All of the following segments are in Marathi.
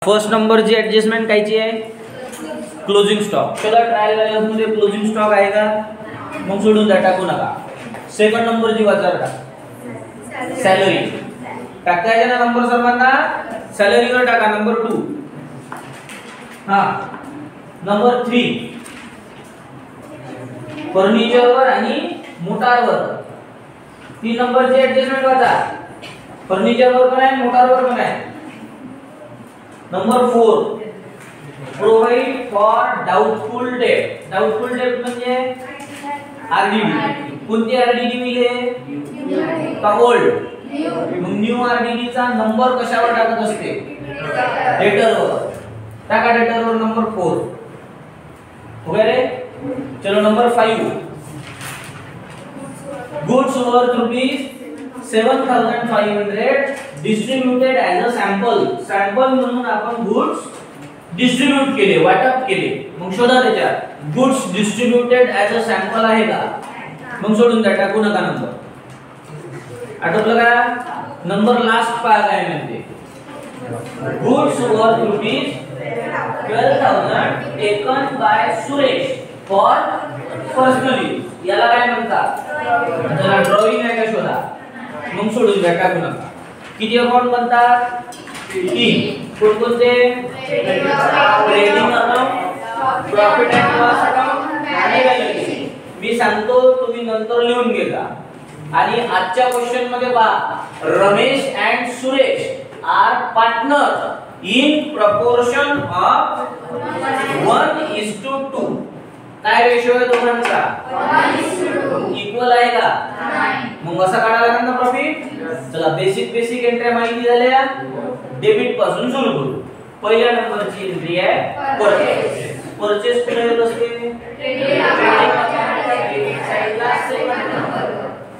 फर्स्ट नंबरची ऍडजस्टमेंट कायची आहे? Closing stock. चला ट्रायल बॅलन्स मध्ये क्लोजिंग स्टॉक आहे का? मग सोडून द्या, टाकू नका. सेकंड नंबरची वाचार टाक. सॅलरी टाकायचा ना नंबर सर्वांना? सॅलरीवर टाका नंबर 2. हा नंबर 3 फर्निचरवर आणि मोटारवर. 3 नंबरची ऍडजस्टमेंट वाचा. फर्निचरवर पण आहे, मोटारवर पण आहे. Number 4 provide for doubtful debt. Doubtful debt म्हणजे आरडीडी. कोणती आरडीडी मिळेल का ओल्ड? मग न्यू आरडीडी चा नंबर कशावर टाकत असते? डेटरवर. टाका डेटरवर नंबर 4. वगैरे. चलो number 5 goods worth ₹7,500 distributed as a sample. Sample म्हणून आपण गुड्स डिस्ट्रीब्यूट केले, वाटप केले. मग शोधा त्याच्यात goods distributed as a sample आहे का? मग सोडून द्या, टाकू नका नंबर. आठवलं का? नंबर लास्ट पहा काय म्हणते. Goods worth ₹12,000 taken by Suresh for personal use. याला काय म्हणतात? जरा ड्रॉइंग आहे का शोधा. मग सोडून द्या, टाकू नका. किती अकाउंट बनतात? 3. कोणकोणते? Trading account, profit and loss account आणि बॅलन्स. मी सांगतो, तुम्ही नंतर लिहून घ्या. आणि आजच्या क्वेश्चन मध्ये पहा, Ramesh and Suresh are partner in proportion of 1:2. काय रेशो आहे दोघांचा? 1:2. इक्वल आहे का? मग असं काढायला लागेल ना प्रॉफिट. चला बेसिक एंट्री माहिती झाल्या. डेबिट पासून सुरू करू. पहिल्या नंबरची एंट्री आहे परचेस. परचेस कुठे येत असते?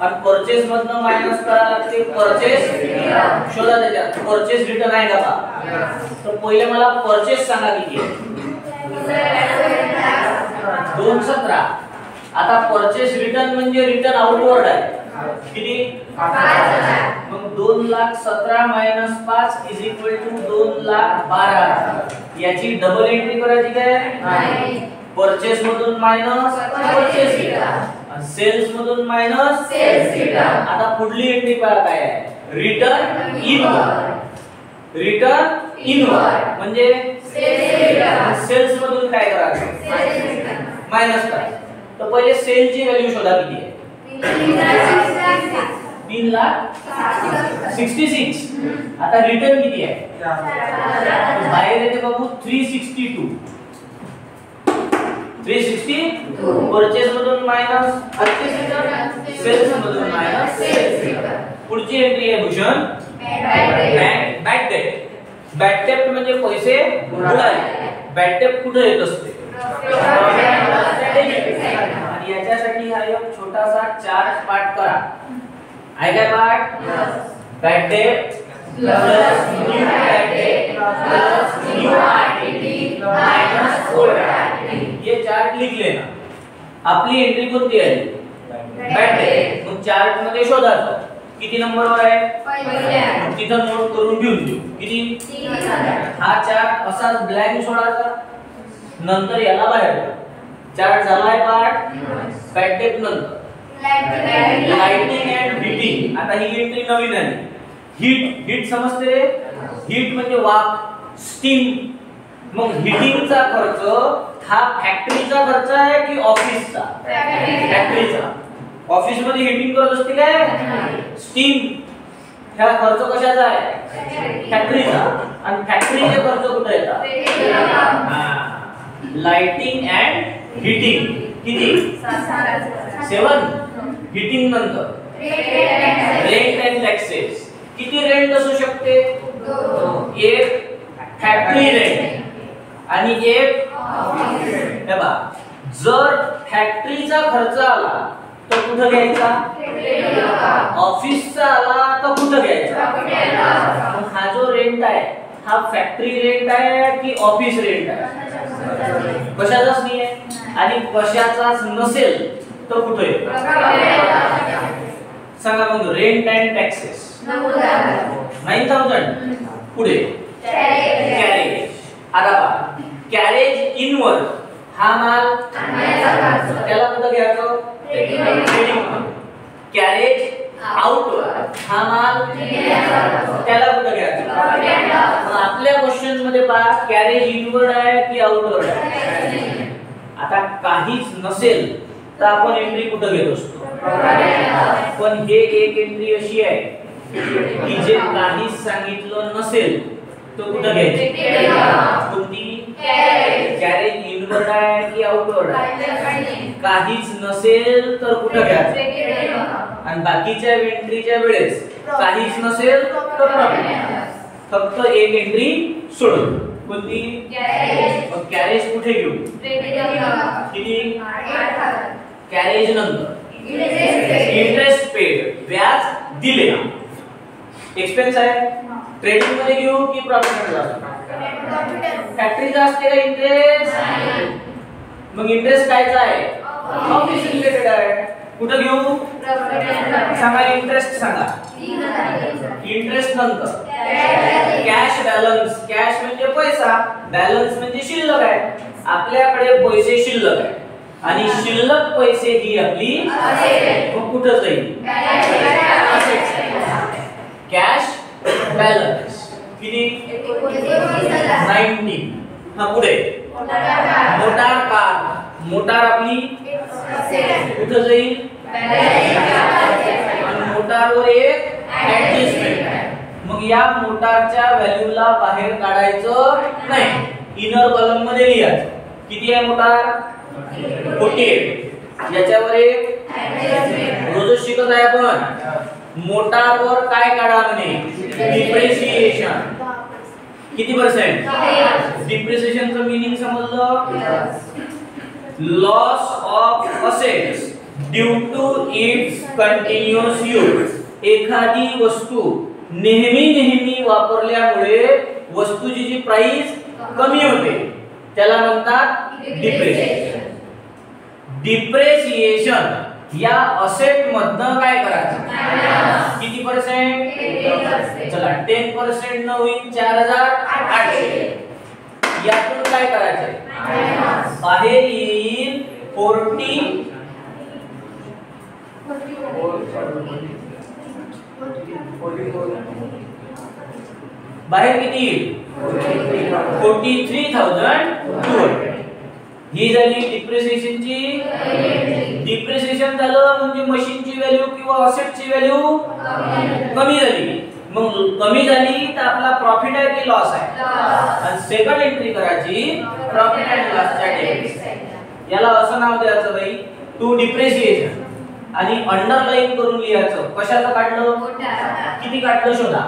आणि परचेस मधनं मायनस करायला लागते परचेस. शोधा त्याच्यात परचेस रिटर्न आहे का? तर पहिले मला परचेस सांगा किती आहे? 217. आता परचेस रिटर्न म्हणजे रिटर्न आउटवर्ड आहे. किती? 5,000. मग 2,17,000 मायनस 5 इज इक्वल टू 2,12,000. याची डबल एंट्री करायची काय? परचेस मधून मायनस परचेस रिटर्न, सेल्स मधून मायनस सेल्स रिटर्न. आता पुढली एंट्री पहा काय आहे? Return inward. रिटर्न इनवर्ड म्हणजे सेल्स मधून काय करायचं? मायनस करायचं. तर पहिले सेलची व्हॅल्यू शोधा किती आहे? 3,66,000. आता रिटर्न किती आहे? बाहेर येते बघू 362. 362 परचेस मधून मायनस परचेस रिटर्न, सेल्स मधून मायनस सेल्स रिटर्न. पुढची एंट्री आहे Bhushan bad debt. Bad debt म्हणजे पैसे बुडाले. बॅड डेट कुठे येत असते? आणि याच्यासाठी हा एक छोटासा चार्ट पाठ करा. आहे काय पाठ? Bad debt plus new bad debt plus new RDD minus old RDD. ये चार्ट लिख लेना. आपली एंट्री कोणती आहे? Bad date. मग चार्ट मध्ये शोधायचं किती नंबरवर आहे? पहिल्या. तिथं नोट करून घेऊन देऊ. किती? 3,000. हा चार्ट असाच ब्लँक सोडायचा. नंतर याला बाहेर चार्ट झालाय पाठ. बॅड डेट नंतर लाइटिंग अँड हीटिंग. आता ही एंट्री नवीन आली. हीट समजते? हीट म्हणजे वाफ, स्टीम. मग हीटिंगचा खर्च हा फॅक्टरीचा खर्च आहे की ऑफिसचा? फॅक्टरीचा. ऑफिस मध्ये हीटिंग करत असते काय? स्टीम. ह्या खर्च कशाचा आहे? फॅक्टरीचा. आणि फॅक्टरीचे खर्च कुठे येतात? Lighting and heating. किती? 7. हीटिंग नंतर रेंट अँड टॅक्सेस. किती रेंट असू शकते? एक फॅक्टरी रेंट आणि एक ऑफिस. हे बघा, जर फॅक्टरीचा खर्च आला तर कुठे घ्यायचा? ऑफिसचा आला तर कुठे घ्यायचा? हा जो रेंट आहे हा फॅक्टरी रेंट आहे की ऑफिस रेंट आहे? कशाचाच नाही आहे. आणि कशाचाच नसेल तर कुठे? सांगा मग. Rent and taxes 9,000. पुढे कॅरेज. आता पहा कॅरेज इनवर्ड हा माल त्याला कुठं घ्यायचं ट्रेडिंग. कॅरेज आउटवर्ड हा माल त्याला कुठं घ्यायचं. आपल्या क्वेश्चन मध्ये पहा कॅरेज इनवर्ड आहे की आउटवर्ड आहे. आता काहीच नसेल तर आपण एंट्री कुठं घेत असतो. पण हे एक एंट्री अशी आहे की जे काहीच सांगितलं नसेल तो कुठं घ्यायची. कोणती कॅरेज इनवर्ड आहे की आउटवर्ड आहे. काहीच नसेल तर कुठं घ्यायचं. आणि बाकीच्या एंट्रीच्या वेळेस काहीच नसेल तर प्रॉफिट. फक्त एक एंट्री सोडून कोणती कॅरेज कुठे घेऊ किती कॅरेज नंतर इंटरेस्ट पेड व्याज दिले. एक्सपेन्स आहे ट्रेडिंग मध्ये घेऊ की प्रॉफिट मध्ये. फॅक्टरीचा असते का इंटरेस्ट. मग इंटरेस्ट कायचा आहे ऑफिस रिलेटेड आहे. कुठं घेऊ सांगा इंटरेस्ट सांगा. इंटरेस्ट नंतर कॅश बॅलन्स. कॅश म्हणजे पैसा बॅलन्स म्हणजे शिल्लक आहे. आपल्याकडे पैसे शिल्लक आहे आणि शिल्लक पैसे ही आपली मग कुठं जाईल कॅश बॅलन्स किती 19. हा पुढे मोटार कार. मोटार आपली कुठं जाईल आणि मोटारवर एक ऍडजस्टमेंट आहे. मग या मोटारच्या व्हॅल्यूला बाहेर काढायचं नाही. इनर कॉलम मध्ये लिहायचं किती आहे मोटार 48. याच्यावर एक रोज शिकत आहे आपण मोटारवर काय काढा म्हणे डिप्रिसिएशन. किती % डिप्रिसिएशनचं मीनिंग समजलं. Loss of assets due to its continuous use. एखादी वस्तू नेहमी वापरल्यामुळे वस्तूची जी प्राइस कमी होते त्याला म्हणतात डिप्रिसिएशन. डिप्रिसिएशन या असेट मधनं काय करायचं किती %. चला 10% न होईल 4800. यातून काय करायचं बाहेर येईल 40. बाहेर किती येईल 43,200. ही झाली डिप्रिसिएशनची. डिप्रिसिएशन झालं म्हणजे मशीनची व्हॅल्यू किंवा असेटची व्हॅल्यू कमी झाली. मग कमी झाली तर आपला प्रॉफिट आहे की लॉस आहे. आणि सेकंड एंट्री करायची प्रॉफिट अँड लॉसच्या टेबल. याला असं नाव द्यायचं बाई टू डिप्रिसिएशन आणि अंडरलाइन करून लिहायचं. कशाचं काढलं किती काढलं शोधा.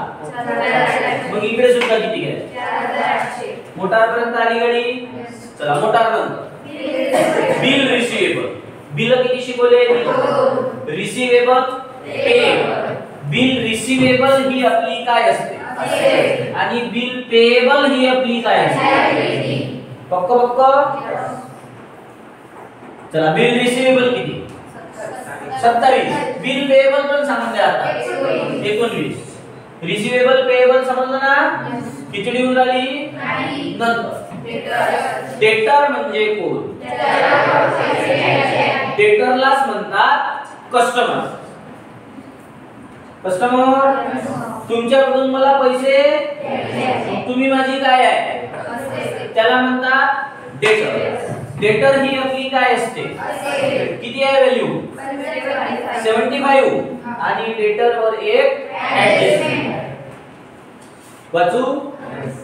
मग इकडे सुद्धा किती घ्यायचं. मोटार पर्यंत आली गाडी. चला मोटार नंतर बिल रिसिवेबल. बिल किती शिकवले रिसिवेबल पेएबल. बिल रिसिवेबल ही आपली काय असते आणि बिल पेएबल ही आपली काय असते. पक्क चला बिल रिसिवेबल किती 27. बिल पेएबल पण सांगून द्या आता 19. रिसिवेबल पेएबल समजलं ना. किती होऊन राहिली नंतर. डेटर म्हणजे कोण. डेटरलाच म्हणतात कस्टमर. कस्टमर तुमच्याकडून मला पैसे तुम्ही माझी काय आहे त्याला म्हणतात डेटर. डेटर ही आपली काय असते किती आहे व्हॅल्यू 75 आणि डेटर वर एक ऍडजस्टमेंट. वाचू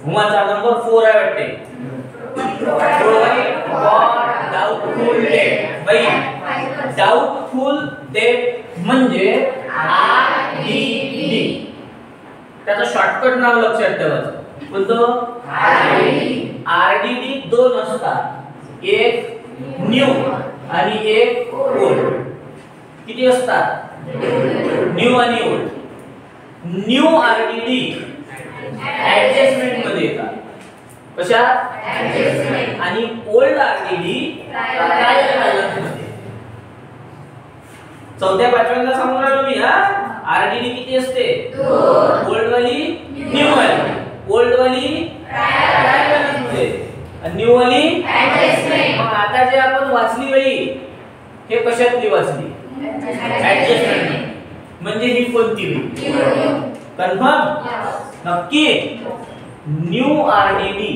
हुमाचा नंबर 4 आहे वाटते. Provide for doubtful debt. बाई डाउटफुल डेट म्हणजे आरडीडी. त्याचं शॉर्टकट नाव लक्षात ठेवायचं. कोणतं आरडीडी. दोन असतात एक न्यू आणि एक ओल्ड. किती असतात न्यू आणि ओल्ड. न्यू आरडीडी ऍडजस्टमेंट मध्ये येतात. कशा आणि ओल्ड आरडीडी ट्रायल बॅलन्स मध्ये. चौथ्या पाचव्यांदा सांगून राहिलो मी. आरडीडी किती असते ओल्ड वाली न्यू वाली. ओल्ड वाली ट्रायल बॅलन्स मध्ये. न्यू वाली ऍडजस्टमेंट. मग आता जे आपण वाचली बाई हे कशातली वाचली? ऍडजस्टमेंट. म्हणजे ही कोणती बाई? कन्फर्म? नक्की. न्यू आरडीडी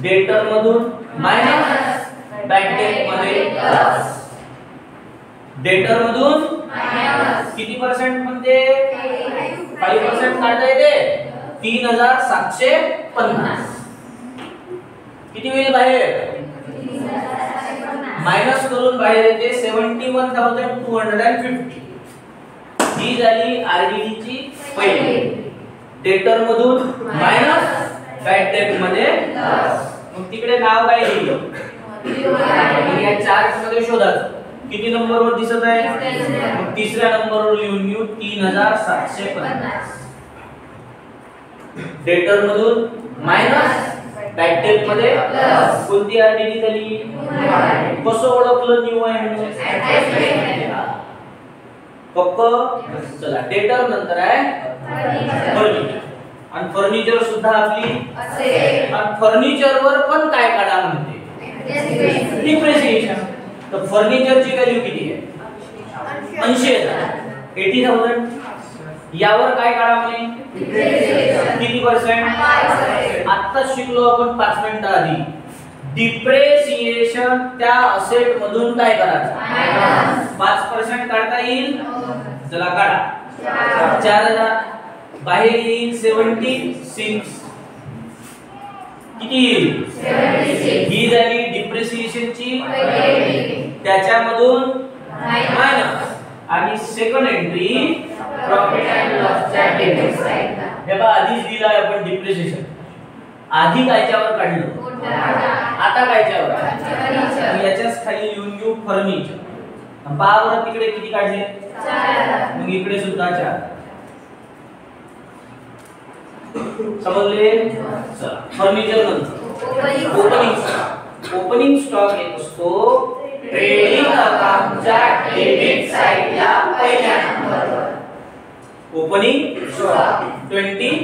डेटर मधून मायनस, बॅक डेट मध्ये प्लस. डेटर मधून मायनस किती पर्सेंट म्हणते? 5% काढता येते. 3750 किती होईल बाहेर? मायनस करून बाहेर येते 71,250. ही झाली आरडीडी ची पहिली. डेटर मधून मायनस, बॅक डेट मध्ये प्लस. मग तिकडे नाव काय लिहिलं? या चार्ट मध्ये शोधायचं. किती नंबरवर दिसत आहे? मग तिसऱ्या नंबरवर लिहून घेऊ 3750. डेटर मधून मायनस, बॅक डेट मध्ये प्लस. कोणती आरडीडी झाली? कसं ओळखलं न्यू आहे म्हणून? पक्क. चला डेटर नंतर आहे फर्निचर. आणि फर्निचर सुद्धा आपली असेल. आणि फर्निचर वर पण काय काढा म्हणते? डिप्रिसिएशन. तर फर्निचरची व्हॅल्यू किती आहे? 80,000. 80,000. यावर काय काढा म्हणे? किती पर्सेंट? आता शिकलो आपण 5 मिनिटं आधी. डिप्रिसिएशन त्या असेट मधून काय करायचं? 5% काढता येईल. चला काढा. 4,000 बाहेर येईल 76. किती येईल? 76. ही झाली डिप्रिसिएशनची. त्याच्यामधून मायनस. आणि सेकंड एंट्री प्रॉफिट अँड लॉसच्या डेबिट साइडला. हे बघा आधीच दिला आहे आपण डिप्रिसिएशन. आधी कायच्यावर काढलं? आता कायच्यावर? फर्निचर. याच्याच खाली लिहून घेऊ फर्निचर. पहा बरं तिकडे किती काढले? 4. मग इकडे सुद्धा 4. समजले? चला फर्निचर नंतर ओपनिंग स्टॉक येत असतो ट्रेडिंग अकाउंटच्या डेबिट साइडला पहिल्या नंबरवर. Opening stock 29.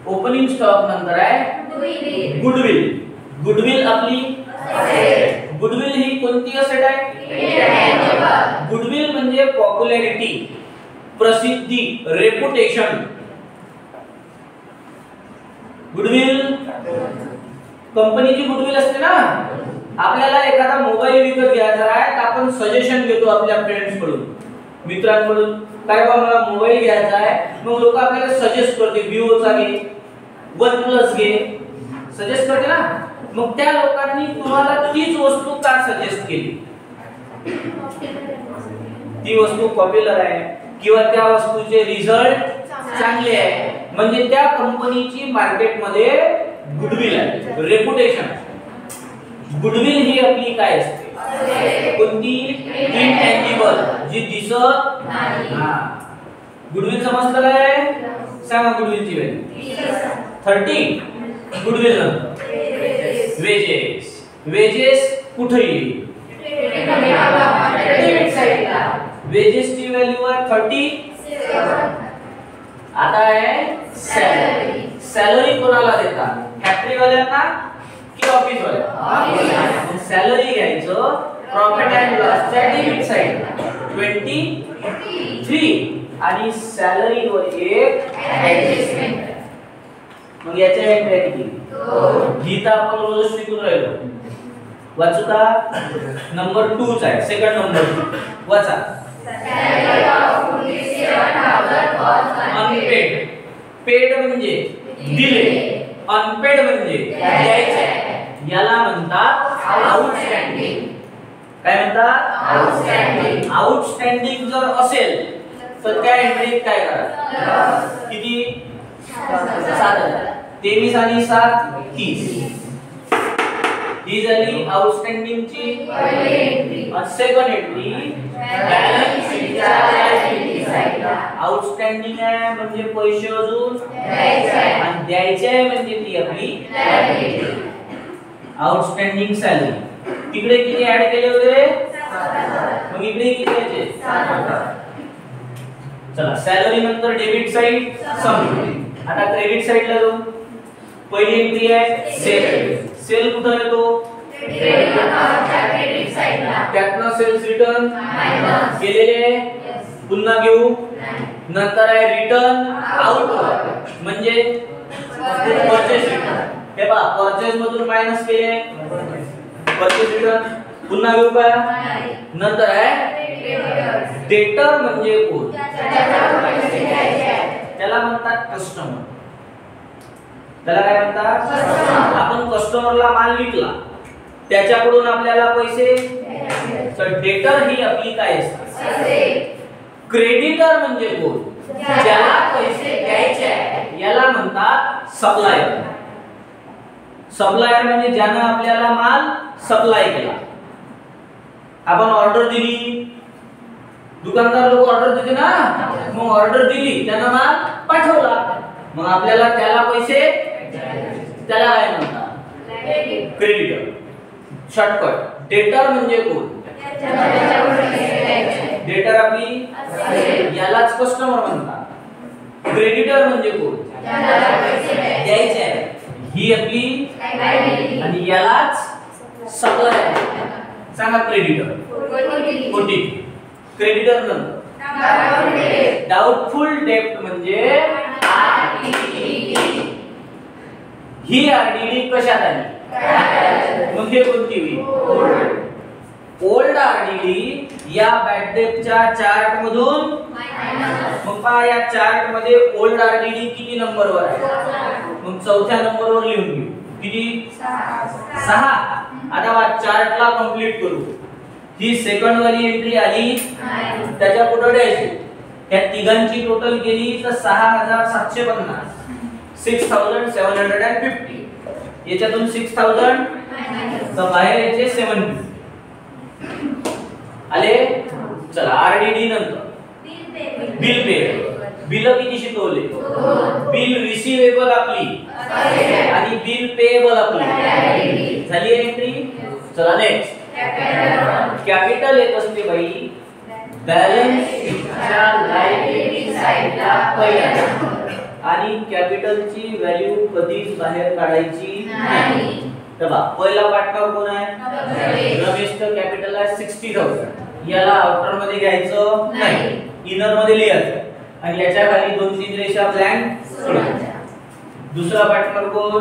ओपनिंग स्टॉक नंतर आहे गुडविल. गुडविल आपली असेट. गुडविल ही कोणती असेट आहे? गुडविल म्हणजे पॉप्युलॅरिटी, प्रसिद्धी, रेपुटेशन. गुडविल कंपनीची गुडविल असते ना. आपल्याला एखादा मोबाईल विकत घ्यायचा आहे तर आपण सजेशन घेतो आपल्या फ्रेंड्स कडून, मित्रांकडून. काय बा मला मोबाईल घ्यायचा आहे. मग लोक आपल्याला सजेस्ट करते विवोचा घे, OnePlus घे, सजेस्ट करते ना. मग त्या लोकांनी तुम्हाला तीच वस्तू का सजेस्ट केली? ती वस्तू पॉप्युलर आहे किंवा त्या वस्तूचे रिझल्ट चांगले आहे. म्हणजे त्या कंपनीची मार्केटमध्ये गुडविल आहे, रेपुटेशन. गुडविल ही आपली काय असते? कोणती? इनटँजिबल, जी दिसत नाही. गुडविल समजलं काय? सांगा गुडविलची व्हॅल्यू 30. गुडविल नंतर वेजेस. वेजेस कुठे येईल? वेजेसची व्हॅल्यू आहे 37. आता आहे सॅलरी. सॅलरी कोणाला देतात? फॅक्टरी वाल्यांना की ऑफिस वाल्यांना? सॅलरी घ्यायचं प्रॉफिट अँड लॉसच्या डेबिट साइडला 23. आणि सॅलरी वर एक ऍडजस्टमेंट. मग याच्या एंट्री किती? 2. ही तर आपण रोज शिकून राहिलो. वाचू का? नंबर 2 चा आहे. सेकंड नंबर वाचा. Salary of 47,000 unpaid. पेड म्हणजे दिले, अनपेड म्हणजे द्यायचे. याला म्हणतात आउटस्टँडिंग. काय म्हणतात? आउटस्टँडिंग. आउटस्टँडिंग जर असेल तर त्या एंट्रीत काय करा? किती? 7,000. 23 आणि 7 30. ही झाली आउटस्टँडिंगची पहिली एंट्री. आणि सेकंड एंट्री बॅलन्स शीटच्या लायबिलिटी साइडला. आउटस्टँडिंग आहे म्हणजे पैसे अजून द्यायचे आहे, आणि द्यायचे आहे म्हणजे ती आपली लायबिलिटी. Outstanding salary. तिकडे किती ऍड केले वगैरे? 7,000. मग इकडे किती यायचे? 7,000. चला सॅलरी नंतर डेबिट साइड संपली. आता क्रेडिट साइडला जाऊ. पहिली एंट्री आहे सेल. सेल कुठे येतो? त्यातनं सेल्स रिटर्न केलेले पुन्हा घेऊ. नंतर आहे रिटर्न आउट म्हणजे परचेस रिटर्न. हे पहा परचेस मधून मायनस केले परचेस रिटर्न पुन्हा घेऊ का? नंतर आहे डेटर म्हणजे कोण? त्याला म्हणतात कस्टमर. त्याला काय म्हणतात? आपण कस्टमरला माल विकला त्याच्याकडून आपल्याला पैसे. तर डेटर ही आपली काय असते? क्रेडिटर म्हणजे कोण? ज्याला पैसे द्यायचे आहे याला म्हणतात सप्लायर. सप्लायर म्हणजे ज्यानं आपल्याला माल सप्लाय केला. आपण ऑर्डर दिली, दुकानदार लोक ऑर्डर देते ना, मग ऑर्डर दिली त्यानं माल पाठवला, मग आपल्याला त्याला पैसे, त्याला काय म्हणतात? क्रेडिटर. शॉर्टकट. डेटर म्हणजे कोण? डेटर आपली यालाच कस्टमर म्हणतात. क्रेडिटर म्हणजे कोण? द्यायचे आहे ही आपली, आणि यालाच सप्लायर. सांगा क्रेडिटर. क्रेडिटर नंतर डाउटफुल डेब्ट म्हणजे ही आरडीडी कशात आली? मग हे कोणती होईल? ओल्ड आरडीडी या बॅड डेटच्या चार्ट मधून. मग पहा या चार्ट मध्ये ओल्ड आरडीडी किती नंबरवर आहे? मग चौथ्या नंबरवर लिहून घेऊ. किती? 6. आता वा चार्टला कंप्लीट करू. ही सेकंड वाली एंट्री आली त्याच्या पुढे द्यायची. या तिघांची टोटल केली तर 6750, 6750. याच्यातून 6000 तर बाहेर याचे 750 आले. चला आरडीडी नंतर बिल पे. बिल किती शिकवले? बिल रिसीवेबल आपली आणि बिल पेएबल आपली झाली एंट्री. चला नेक्स्ट. कॅपिटल येत असते बाई बॅलन्स शीटच्या लायबिलिटी साइडला पहिल्यांदा, आणि कॅपिटलची व्हॅल्यू कधीच बाहेर काढायची नाही. तेव्हा पहिला पार्टनर कोण आहे? रमेश. तर कॅपिटल आहे 60000. याला आउटर मध्ये घ्यायचं नाही, इनर मध्ये लिहायचं, आणि याच्या खाली 2-3 रेषा ब्लँक सोडायच्या. दुसरा पार्टनर कोण?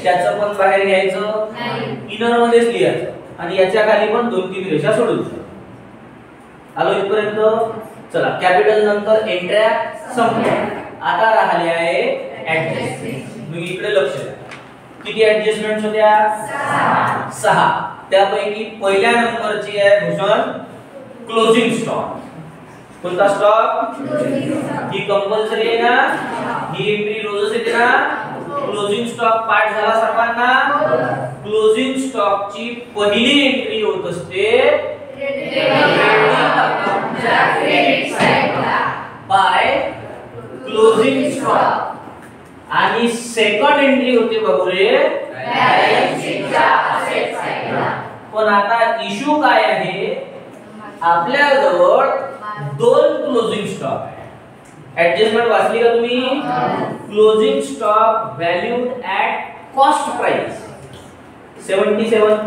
त्याचं पण बाहेर घ्यायचं नाही, इनर मध्येच लिहायचं, आणि याच्या खाली पण 2-3 रेषा सोडायच्या. आलो इथपर्यंत. चला कॅपिटल नंतर एंट्र्या संपल्या. आता राहिले आहे ऍडजस्टमेंट. मग इकडे लक्ष द्या. किती ऍडजस्टमेंट्स होत्या? 6. त्यापैकी पहिल्या नंबरची आहे भूषण क्लोजिंग स्टॉक. कोणता स्टॉक? ही कंपल्सरी आहे ना, ही एंट्री रोजच येते ना. क्लोजिंग स्टॉक पाठ झाला सर्वांना. क्लोजिंग स्टॉक ची पहिली एंट्री होत असते बाय क्लोजिंग स्टॉक, आणि सेकंड एंट्री होते बघूरे बॅलन्स शीटच्या असेट साइडला. पण आता इशू काय आहे? आपल्या जवळ 2 क्लोजिंग स्टॉक आहे. ऍडजस्टमेंट वाचली का तुम्ही? Closing stock valued at cost price 77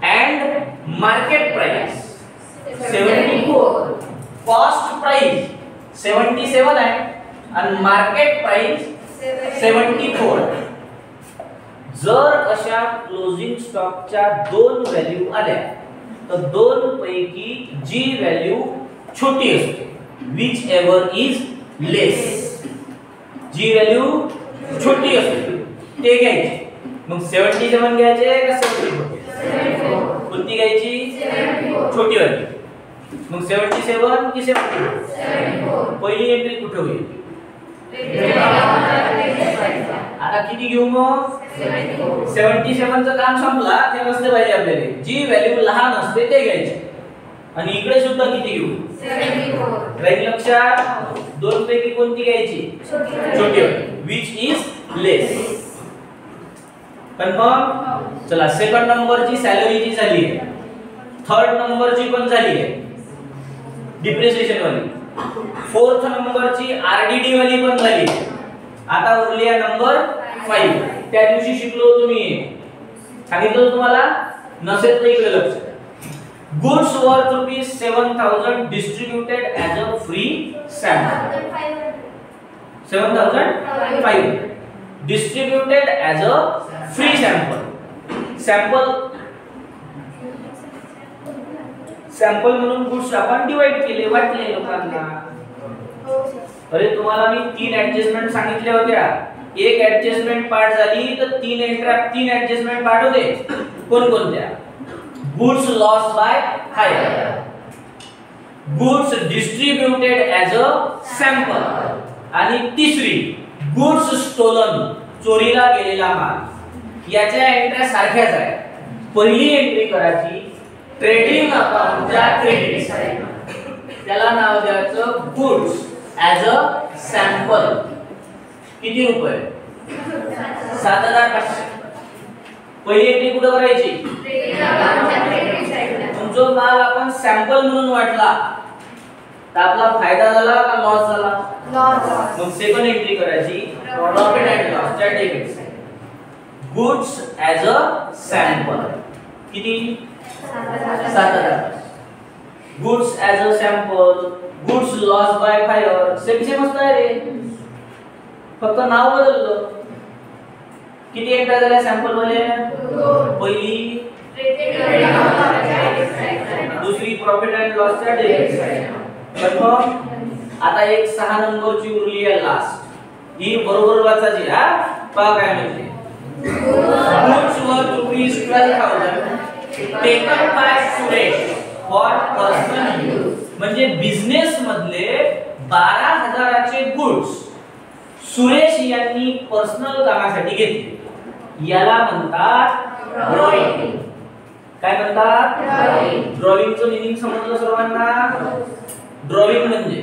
and market price 74. Cost price 77 आहे आणि मार्केट प्राइस 74. जर अशा क्लोजिंग स्टॉकच्या 2 व्हॅल्यू आल्या तर 2 पैकी जी व्हॅल्यू छोटी असते, which ever is less, जी व्हॅल्यू छोटी असते ते घ्यायची. मग 77 घ्यायचे का 74? कोणती घ्यायची? छोटी वाली. मग 77 की 74? पहिली एंट्री कुठे होईल? आता किती घेऊ मग? 77 चं काम संपला. ते नसते पाहिजे आपल्याला. जी व्हॅल्यू लहान असते ते घ्यायची. आणि इकडे सुद्धा किती घेऊ? 74. राईट लक्षात. 2 पैकी कोणती घ्यायची? छोटी वाली, which is less. कन्फर्म. चला सेकंड नंबरची सॅलरीची झाली आहे. थर्ड नंबरची पण झाली आहे डिप्रिसिएशन वाली. फोर्थ नंबरची आरडीडी वाली पण झाली आहे. आता उरली आहे नंबर 5. त्या दिवशी शिकलो तुम्ही, सांगितलं तुम्हाला, नसेल तर इकडे लक्ष द्या. Goods worth ₹7,000 distributed as a free sample. 7,500 distributed as a free sample. Sample म्हणून गुड्स आपण डिवाइड केले, वाटले लोकांना. अरे तुम्हाला मी 3 ऍडजस्टमेंट सांगितल्या होत्या. एक ऍडजस्टमेंट पार्ट झाली तर 3 ऍडजस्टमेंट पार्ट होते. कोणकोणत्या? Goods lost by hire, goods distributed as a sample, आणि तिसरी गुड्स स्टोलन, चोरीला गेलेला माल. याच्या एंट्र्या सारख्याच आहेत. पहिली एंट्री करायची ट्रेडिंग अकाउंटच्या क्रेडिट साइड, त्याला नाव द्यायचं गुड्स ऍज अ सॅम्पल. किती रुपये? 7,500. पहिली एंट्री कुठे करायची? तुमचा माल आपण सॅम्पल म्हणून वाटला तर आपला फायदा झाला का लॉस झाला? लॉस. मग सेकंड एंट्री करायची प्रॉफिट अँड लॉस च्या debit side, goods as a sample. किती? 7,000. Goods as a sample, goods loss by fire, same असतं रे, फक्त नाव बदललं. किती एंट्री झाल्या सॅम्पल मध्ये? पहिली, दुसरी प्रॉफिट अँड लॉस च्या डेबिट साइड. कन्फर्म. आता एक 6 नंबरची उरली आहे लास्ट, ही बरोबर वाचायची. हा पहा काय म्हणते. Goods worth ₹12,000 taken by Suresh for personal use. म्हणजे बिझनेस मधले 12,000चे गुड्स सुरेश यांनी पर्सनल कामासाठी घेतले. याला म्हणतात ड्रॉइंग. काय म्हणतात? ड्रॉइंगचं मीनिंग समजलं सर्वांना? ड्रॉइंग म्हणजे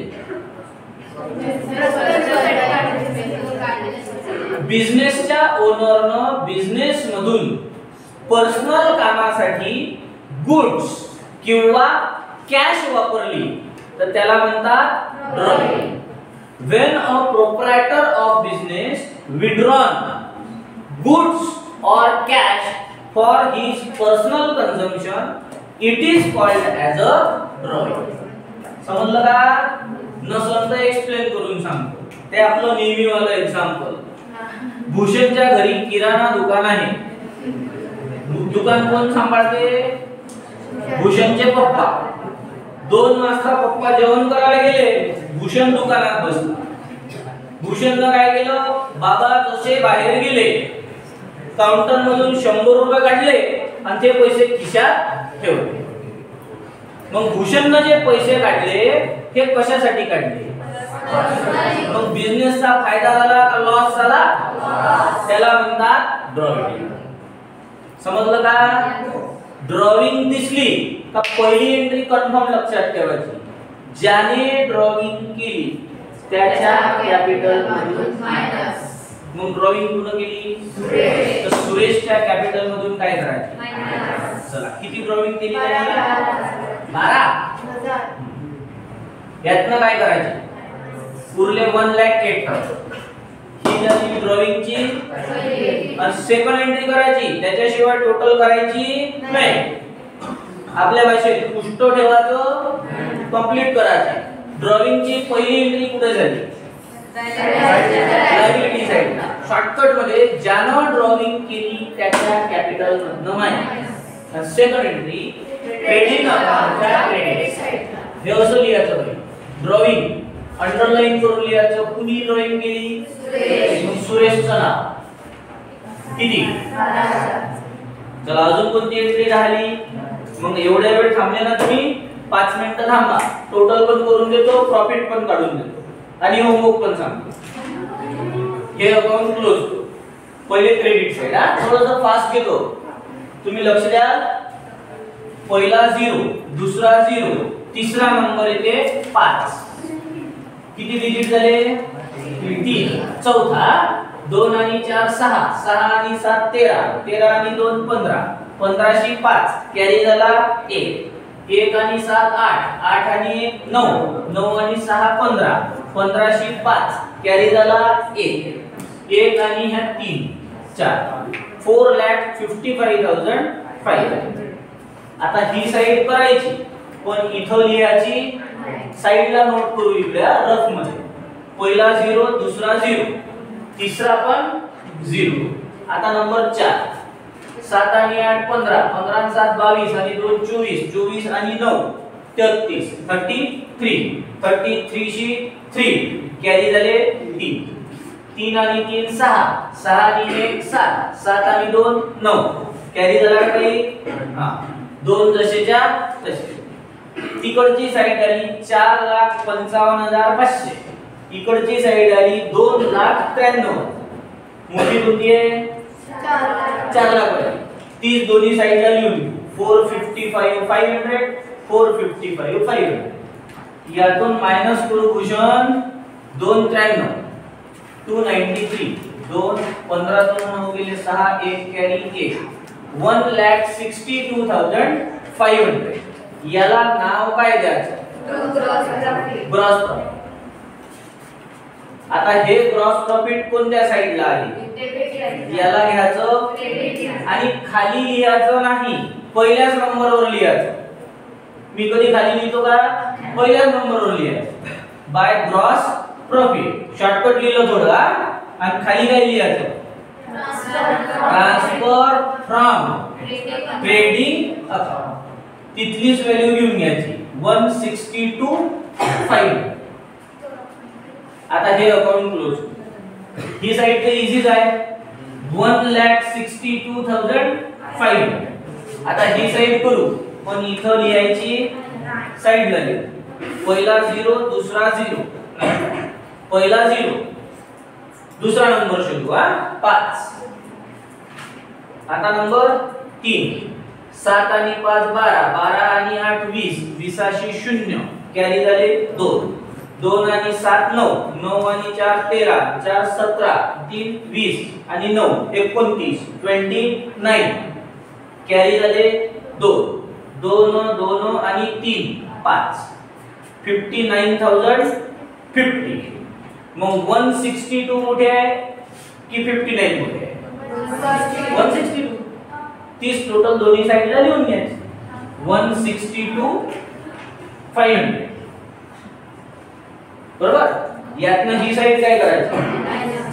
बिझनेसच्या ओनरनं बिझनेस मधून पर्सनल कामासाठी गुड्स किंवा कॅश वापरली तर त्याला म्हणतात drawing. When a proprietor of business withdrawn goods or cash for his personal consumption, it is called as a drawing. समजलं का? नसलं तर एक्सप्लेन करून सांगतो. ते आपलं नेहमीवालं एक्झाम्पल. भूषणच्या घरी किराणा दुकान आहे. दुकान कोण सांभाळते? भूषणचे पप्पा. 2 वाजता पप्पा जेवण करायला गेले, भूषण दुकानात बसला. भूषणनं काय केलं? बाबा जसे बाहेर गेले, काउंटर मधून 100 रुपये काढले आणि ते पैसे खिशात ठेवले. मग भूषणनं जे पैसे काढले हे कशासाठी काढले? मग बिझनेसचा फायदा झाला का लॉस झाला? त्याला म्हणतात ड्रॉइंग. समजलं का? ड्रॉइंग दिसली का पहिली एंट्री कन्फर्म लक्षात ठेवायची. ज्याने ड्रॉइंग केली त्याच्या कॅपिटल मधून मायनस. मग ड्रॉइंग कुठं केली? सुरेश. तर सुरेशच्या कॅपिटल मधून काय करायचं? मायनस. चला किती ड्रॉइंग केली? 12,000. यातनं काय करायचं? उरले 1,08,000. ही झाली ड्रॉइंगची. आणि सेकंड एंट्री करायची, त्याच्याशिवाय टोटल करायची नाही. आपल्या भाषेत पुष्ट ठेवायचं, कंप्लीट करायचं. ड्रॉइंगची पहिली एंट्री कुठे झाली? लायबिलिटी साइडला. शॉर्टकट मध्ये ज्यानं ड्रॉइंग केली त्याच्या कॅपिटल मधनं मायनस. सेकंड एंट्री ट्रेडिंग अकाउंटच्या क्रेडिट साइडला. हे असं लिहायचं भाई. ड्रॉइंग अंडरलाइन करून लिहायचं. कुणी ड्रॉइंग केली? सुरेशचं नाव. किती? 12,000. चला अजून कोणती एंट्री राहिली? मग एवढ्या वेळ थांबले ना तुम्ही? 5 मिनिटं थांबा. टोटल पण करून देतो, प्रॉफिट पण काढून देतो आणि होमवर्क पण सांगतो. हे अकाउंट क्लोज करू. पहिले क्रेडिट साइड. हा थोडंसं फास्ट घेतो, तुम्ही लक्ष द्या. पहिला 0, दुसरा 0, तिसरा नंबर येते 5. किती डिजिट झाले? 3. चौथा 2 आणि 4 6, 6 आणि 7 13, 13 आणि 2 15, 15 शी 5 कॅरी झाला 1, 1 आणि 7 8, 8 आणि 9, 9 आणि 6 15, 15 शी 5 कॅरी झाला 1. एक आणि ह्या 3 4 4,55,500. आता ही साइड करायची पण इथं लिहायची साइडला नोट करू इकडे रफ मध्ये. पहिला 0, दुसरा 0, तिसरा पण 0. आता नंबर 4 7 आणि 8 15, 15 आणि 7 22 आणि 2 24, 24 आणि 9 33, 33, 33 शी 3 कॅरी झाले 3, 3 आणि 3 6, 6 आणि 1 7, 7 आणि 2 9 कॅरी झाला काही. हां 2 जसेच्या तसे. तिकडची साइड आली 4,55,500, इकडची साइड आली 2,93,000. मोठी कोणती आहे 4 लाख. तीच दोन्ही साइडला लिहून 455,500, 455,500. यातून मायनस करू भूषण 293, 293, 2 15 तून 9 गेले 6, 1 कॅरी 1, 1,62,500. याला नाव काय द्यायचं ग्रॉस प्रॉफिट. आता हे ग्रॉस प्रॉफिट कोणत्या साइडला आहे याला घ्यायचं आणि खाली लिहायचं नाही, पहिल्याच नंबरवर लिहायचं. मी कधी खाली लिहितो का पहिल्याच नंबरवर लिहायचं. बाय ग्रॉस प्रॉफिट शॉर्टकट लिहिलं थोडं आणि खाली काय लिहायचं ट्रान्सफर फ्रॉम ट्रेडिंग अकाउंट. तिथलीच व्हॅल्यू घेऊन घ्यायची 162,500. आता हे अकाउंट क्लोज. ही साइड तर इझीच आहे 1,62,500. आता ही साइड करू पण इथं लिहायची साइडला लिहू. पहिला 0, दुसरा 0, पहिला 0, दुसरा नंबर शोधू 5. आता नंबर 3 7 आणि 5 12, 12 आणि 8 20, 20 शी 0 कॅरी झाले 2, 2 आणि 7 9, 9 आणि 4 13, 4 17, 3 20 आणि 9 29, 29 कॅरी झाले 2, 2 2 आणि 3 5, 59,050. मग 162 मोठे आहे की 59 मोठे आहे 162. 30 टोटल दोन्ही साइडला लिहून घ्यायचे 162,500. बरोबर. यातनं ही साइड काय करायची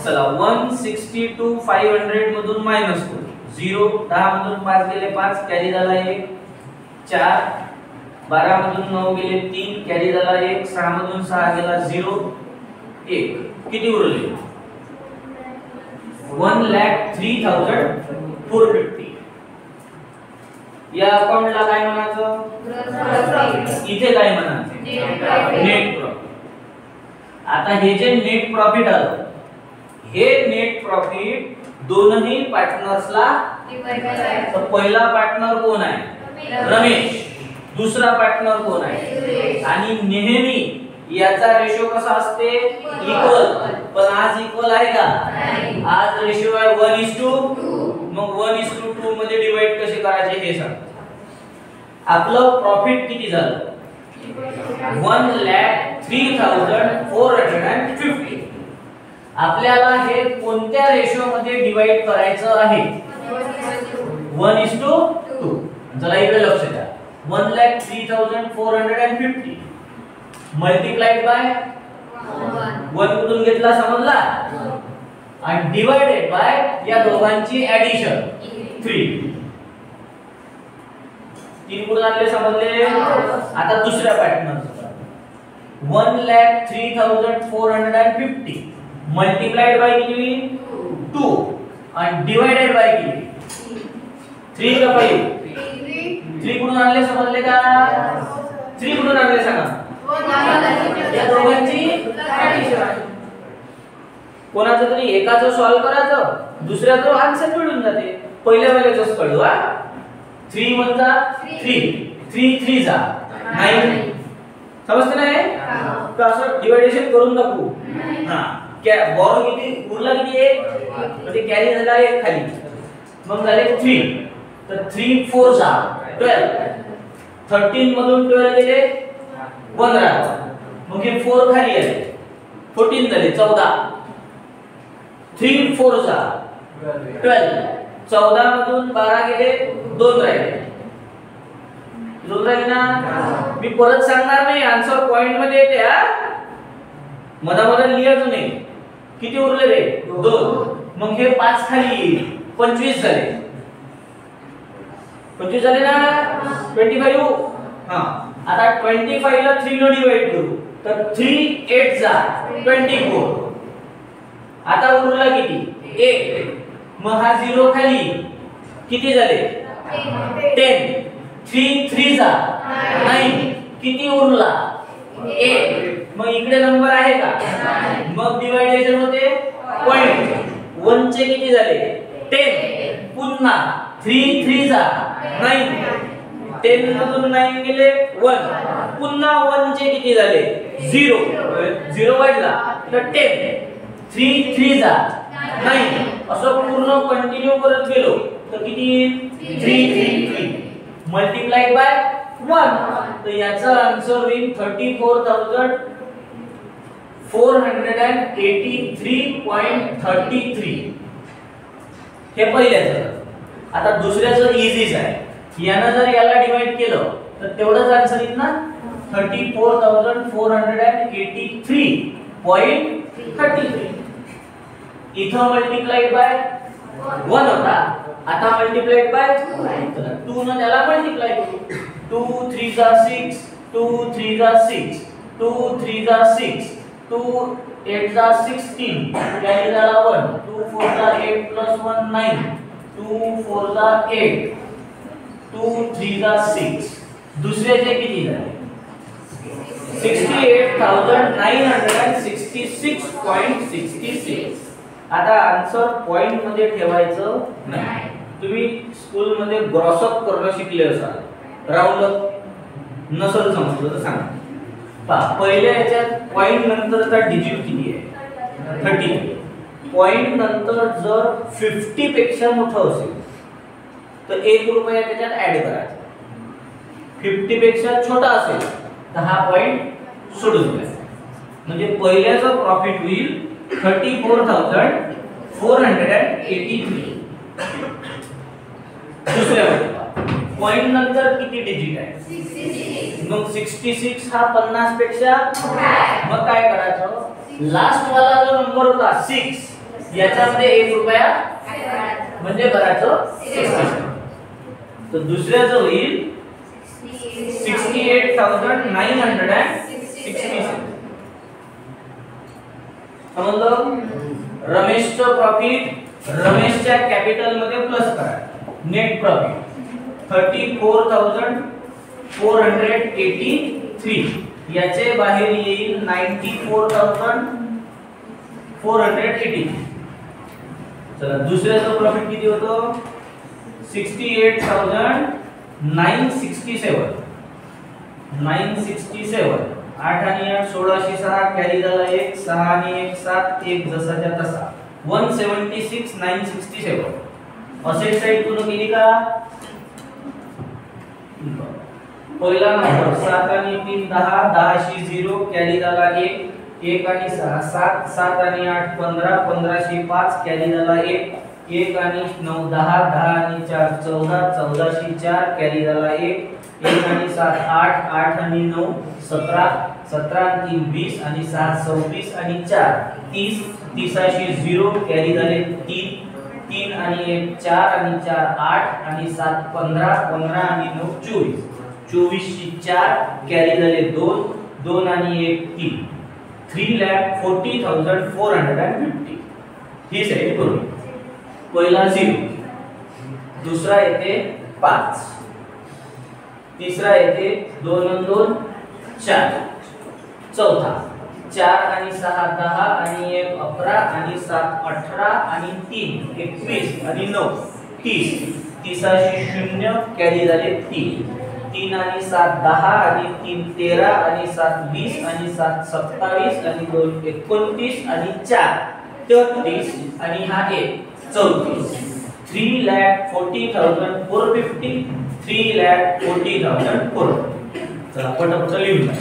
चला 162,500 मधून मायनस करू. 0 10 मधून 5 गेले 5 कॅरी झाला 1, 4 12 मधून 9 गेले 3 कॅरी झाला 1, 6 मधून 6 गेला 0 1. किती उरले 1,03,450. या अकाउंटला काय म्हणायचं इथे काय म्हणायचं नेट प्रॉफिट. आता हे जे नेट प्रॉफिट आलं हे नेट प्रॉफिट दोनही पार्टनर्सला तर पहिला पार्टनर कोण आहे रमेश, दुसरा पार्टनर कोण आहे आणि नेहमी याचा रेशो कसा असते इक्वल. पण आज इक्वल आहे का आज रेशो आहे 1:2. मग 1:2 मध्ये डिवाइड कसे करायचे हे सांग. आपलं प्रॉफिट किती झालं 1,03,450. आपल्याला हे कोणत्या रेशो मध्ये डिवाइड करायचं आहे 1:2. चला इकडे लक्ष द्या 1,03,450 मल्टिप्लाइड बाय 1 कुठून घेतला समजला आणि डिवाइडेड बाय या दोघांची ऍडिशन 3 कुठून आणले समजले. आता दुसऱ्या पॅटर्न 1,03,450 मल्टिप्लाइड बाय किती 2 आणि डिवाइडेड बाय किती 3 का 5. 3 कुठून आणले समजले का 3 कुठून आणले सांगा या दोघांची ऍडिशन. कोणाचं तरी एकाचं सॉल्व करायचं दुसऱ्याचं आन्सर मिळून जाते. पहिल्या वेळेच कळू 3 म्हणजे 3 3 3 जा 9 समजते नाही तर असं डिवायडेशन करून दाखवू. हां बॉरो किती उरला किती 1 म्हणजे कॅरी झाला 1 खाली मग झाले 3 तर 3 4 जा 12. 13 मधून 12 गेले 15 मग हे 4 खाली आले 14 झाले 14. 3 4 जा 12. 14 मधून 12 गेले, 2 राहिले. 2 राहिले ना. मी परत सांगणार नाही, आन्सर पॉइंट मध्ये येते हा. मधामध्ये लिहायचं नाही. किती उरले रे? 2. मग हे 5 खाली येईल, 25 झाले. 25 झाले ना. 25. हां, आता 25 ला 3 ने डिवाइड करू. तर 3 8 जा 24. आता उरला किती? 1. मग हा 0 खाली, किती झाले? 10. 3 3 जा 9. किती उरला? 1. मग इकडे नंबर आहे का? मग डिवायडेशन होते पॉइंट. 1 चे किती झाले? 10. पुन्हा 3 3 जा 9. 10 मधून 9 गेले 1. पुन्हा 1 चे किती झाले? 0. 0 वाढला तर 10. 3 3 जा 9. असं पूर्ण कंटिन्यू करत गेलो तर किती? 3 3 3 मल्टिप्लाइड बाय 1. तर याचा आन्सर होईल 34,483.33. हे पहिल्याचं. आता दुसऱ्याचं इझीच आहे. यानं जर याला डिवाइड केलं तर तेवढंच आन्सर येईल ना. 34,483.33. इथं मल्टिप्लाइड बाय 1 होता, आता मल्टिप्लाइड बाय 2 ने त्याला मल्टिप्लाय करू. 2 3 जा 6, 2 3 जा 6, 2 3 जा 6, 2 8 जा 16, कॅरी झाला 1. 2 4 जा 8 प्लस 1 9, 2 4 जा 8, 2 3 जा 6. दुसऱ्याचे किती झाले? 68,966.66. आता आन्सर पॉइंट मध्ये ठेवायचं नाही. तुम्ही स्कूल मध्ये ग्रॉस अप करणं शिकले असाल, राऊंड अप नसल समजलं तर सांगा. पहा, पहिल्या याच्यात पॉइंट नंतरचा डिजिट किती आहे? 30. पॉइंट नंतर जर 50 पेक्षा मोठं असेल तर 1 रुपया त्याच्यात ऍड करायचा. 50 पेक्षा छोटा असेल तर हा पॉइंट सोडून द्यायचा. म्हणजे पहिल्याचं प्रॉफिट होईल 34,483. दुसऱ्या पॉइंट नंतर किती डिजिट आहे? 66. मग 66 हा 50 पेक्षा. मग काय करायचं? लास्ट वाला जो नंबर होता 6, याच्यामध्ये 1 रुपया म्हणजे करायचं 67. तर दुसऱ्याचं होईल 68,967. समजलं? रमेशचं प्रॉफिट रमेशच्या कॅपिटल मध्ये प्लस करा. Net profit 34,483. याचे बाहेर येईल 94,480. चला, दुसऱ्याचं प्रॉफिट किती होतं? 68,967. 967. 8 आणि 8 16 6 कॅरी झाला 1. 6 आणि 1 7. 1 जसाच्या तसा. 176,967. असेट साइड पूर्ण केली का? पहिला नंबर 7 आणि 3 10. 10 शी 0 कॅरी झाला 1. 1 आणि 6 7. 7 आणि 8 15. 15 शी 5 कॅरी झाला 1. 1 आणि 9 10. 10 आणि 4 14. 14 शी 4 कॅरी झाला 1. 1 आणि 7 8. 8 आणि 9 17. 17 आणि 3 20 आणि 6 26 आणि 4 30. 30 शी 0 कॅरी झाले 3. 3 आणि 1 4 आणि 4 8 आणि 7 15. 15 आणि 9 24. 24 शी 4 कॅरी झाले 2. 2 आणि 1 3. 3,40,450. ही साइड करू. पहिला 0, दुसरा येते 5, तिसरा येते 2 आणि 2 4, चौथा 4 आणि 6 10 आणि 1 11 आणि 7 18 आणि 3 21 आणि 9 30. 30 शी 0 कॅरी झाले 3. 3 आणि 7 10 आणि 3 13 आणि 7 20 आणि 7 27 आणि 2 29 आणि 4 33 आणि हा 1 34. 3,40,450. 3,40,450. चला पटापट लिहून घ्या.